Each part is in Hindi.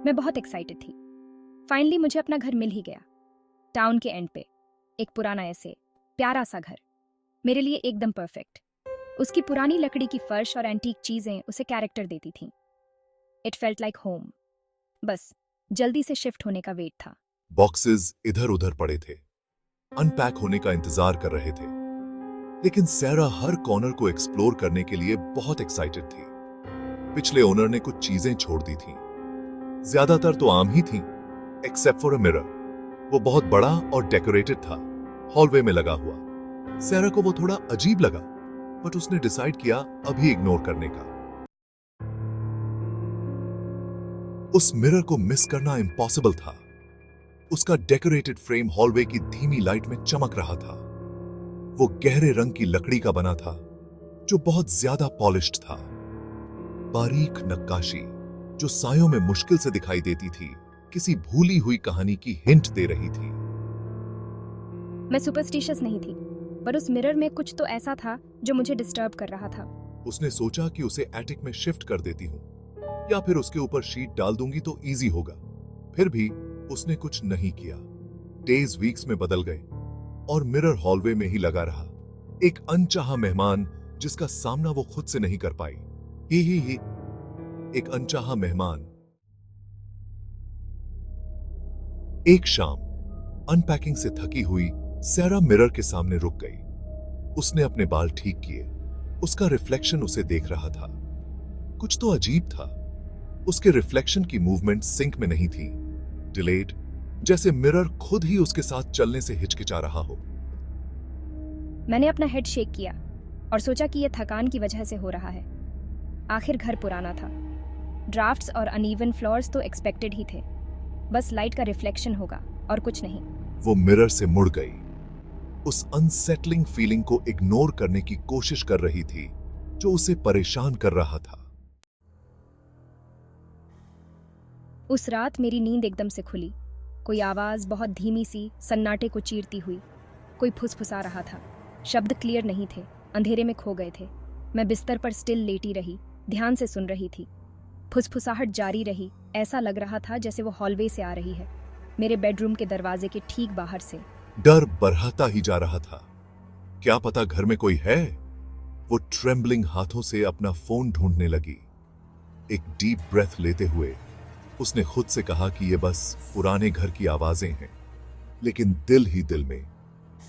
मैं बहुत एक्साइटेड थी। फाइनली मुझे अपना घर मिल ही गया। टाउन के एंड पे एक पुराना ऐसे प्यारा सा घर, मेरे लिए एकदम परफेक्ट। उसकी पुरानी लकड़ी की फर्श और एंटीक चीजें उसे कैरेक्टर देती थीं। It felt like home. बस जल्दी से शिफ्ट होने का वेट था। बॉक्सेस इधर उधर पड़े थे, अनपैक होने का इंतजार कर रहे थे। लेकिन सैरा हर कॉर्नर को एक्सप्लोर करने के लिए बहुत एक्साइटेड थी। पिछले ओनर ने कुछ चीजें छोड़ दी थीं। ज्यादातर तो आम ही थीं, एक्सेप्ट फॉर अ मिरर। वो बहुत बड़ा और डेकोरेटेड था, हॉलवे में लगा हुआ। सैरा को वो थोड़ा अजीब लगा, बट उसने डिसाइड किया अभी इग्नोर करने का। उस मिरर को मिस करना इम्पॉसिबल था। उसका डेकोरेटेड फ्रेम हॉलवे की धीमी लाइट में चमक रहा था। वो गहरे रंग की लकड़ी का बना था, जो बहुत ज्यादा पॉलिश्ड था। बारीक नक्काशी जो सायों में मुश्किल से दिखाई देती थी, किसी भूली हुई कहानी की हिंट दे रही थी। मैं सुपरस्टिशियस नहीं थी, पर उस मिरर में कुछ तो ऐसा था जो मुझे डिस्टर्ब कर रहा था। उसने सोचा कि उसे एटिक में शिफ्ट कर देती हूँ, या फिर उसके ऊपर शीट डाल दूंगी तो इजी होगा। फिर भी उसने कुछ नहीं किया। डेज वीक्स में बदल गए और मिरर हॉलवे में ही लगा रहा। एक अनचाहा मेहमान जिसका सामना वो खुद से नहीं कर पाई। ही एक अनचाहा मेहमान। एक शाम अनपैकिंग से थकी हुई सैरा मिरर के सामने रुक गई। उसने अपने बाल ठीक किए। उसका रिफ्लेक्शन उसे देख रहा था। कुछ तो अजीब था। उसके रिफ्लेक्शन की मूवमेंट सिंक में नहीं थी, डिलेड, जैसे मिरर खुद ही उसके साथ चलने से हिचकिचा रहा हो। मैंने अपना हेड शेक किया और सोचा कि यह थकान की वजह से हो रहा है। आखिर घर पुराना था। ड्राफ्ट्स और अनइवन फ्लोर्स तो एक्सपेक्टेड ही थे। बस लाइट का रिफ्लेक्शन होगा और कुछ नहीं। वो मिरर से मुड़ गई। उस अनसेटलिंग फीलिंग को इग्नोर करने की कोशिश कर रही थी जो उसे परेशान कर रहा था। उस रात मेरी नींद एकदम से खुली। कोई आवाज बहुत धीमी सी सन्नाटे को चीरती हुई। कोई फुसफुसा रहा था। शब्द क्लियर नहीं थे, अंधेरे में खो गए थे। मैं बिस्तर पर स्टिल लेटी रही, ध्यान से सुन रही थी। फुसफुसाहट जारी रही। ऐसा लग रहा था जैसे वो हॉलवे से आ रही है, मेरे बेडरूम के दरवाजे के ठीक बाहर से। डर बढ़ता ही जा रहा था। क्या पता घर में कोई है? वो ट्रेम्बलिंग हाथों से अपना फोन ढूंढने लगी। एक डीप ब्रेथ लेते हुए उसने खुद से कहा कि ये बस पुराने घर की आवाजें हैं। लेकिन दिल ही दिल में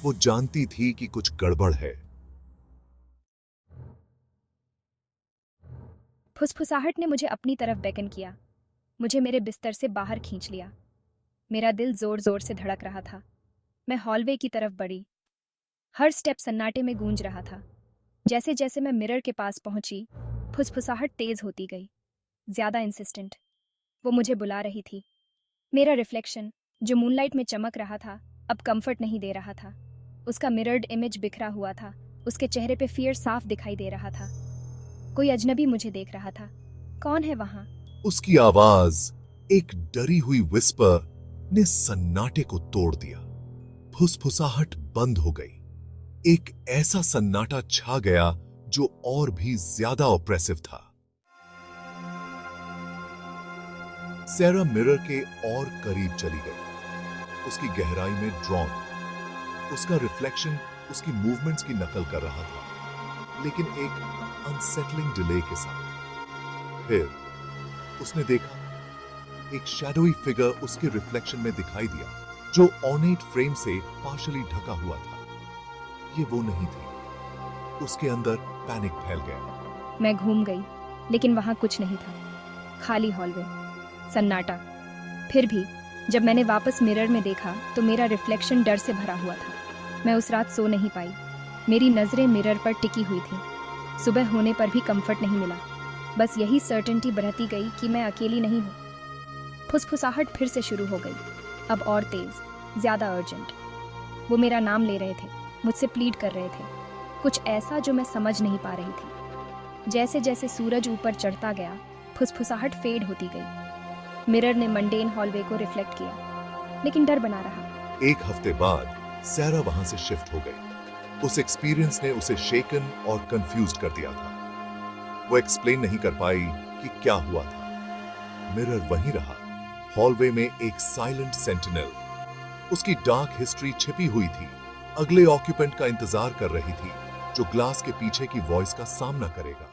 वो जानती थी कि कुछ गड़बड़ है। फुसफुसाहट ने मुझे अपनी तरफ बेकन किया, मुझे मेरे बिस्तर से बाहर खींच लिया। मेरा दिल जोर जोर से धड़क रहा था। मैं हॉलवे की तरफ बढ़ी। हर स्टेप सन्नाटे में गूंज रहा था। जैसे जैसे मैं मिरर के पास पहुंची, फुसफुसाहट तेज होती गई, ज्यादा इंसिस्टेंट। वो मुझे बुला रही थी। मेरा रिफ्लेक्शन जो मूनलाइट में चमक रहा था, अब कंफर्ट नहीं दे रहा था। उसका मिरर्ड इमेज बिखरा हुआ था। उसके चेहरे पे फियर साफ दिखाई दे रहा था। कोई अजनबी मुझे देख रहा था। कौन है वहां? उसकी आवाज, एक डरी हुई विस्पर, ने सन्नाटे को तोड़ दिया। फुसफुसाहट बंद हो गई। एक ऐसा सन्नाटा छा गया जो और भी ज्यादा ऑप्रेसिव था। सैरा मिरर के और करीब चली गई। उसकी गहराई में ड्रॉन, उसका रिफ्लेक्शन उसकी मूवमेंट्स की नकल कर रहा था, लेकिन एक अनसेटलिंग डिले के साथ। फिर उसने देखा, एक शैडोई फिगर उसके रिफ्लेक्शन में दिखाई दिया, जो ऑर्नेट फ्रेम से पार्शली ढका हुआ था। ये वो नहीं थी। उसके अंदर पैनिक फैल गया। मैं घूम गई, लेकिन वहां कुछ नहीं था। खाली हॉलवे, सन्नाटा। फिर भी जब मैंने वापस मिरर में देखा तो मेरा रिफ्लेक्शन डर से भरा हुआ था। मैं उस रात सो नहीं पाई। मेरी नजरें मिरर पर टिकी हुई थी। सुबह होने पर भी कंफर्ट नहीं मिला। बस यही सर्टेनिटी बढ़ती गई कि मैं अकेली नहीं हूँ। फुसफुसाहट फिर से शुरू हो गई, अब और तेज, ज्यादा अर्जेंट। वो मेरा नाम ले रहे थे, मुझसे प्लीड कर रहे थे, कुछ ऐसा जो मैं समझ नहीं पा रही थी। जैसे जैसे सूरज ऊपर चढ़ता गया, फुसफुसाहट फेड होती गई। मिरर ने मंडेन हॉलवे को रिफ्लेक्ट किया, लेकिन डर बना रहा। एक हफ्ते बाद सैरा वहां से शिफ्ट हो गई। उस एक्सपीरियंस ने उसे शेकन और कंफ्यूज्ड कर दिया था। वो एक्सप्लेन नहीं कर पाई कि क्या हुआ था। मिरर वहीं रहा, हॉलवे में एक साइलेंट सेंटिनल, उसकी डार्क हिस्ट्री छिपी हुई थी, अगले ऑक्यूपेंट का इंतजार कर रही थी जो ग्लास के पीछे की वॉइस का सामना करेगा।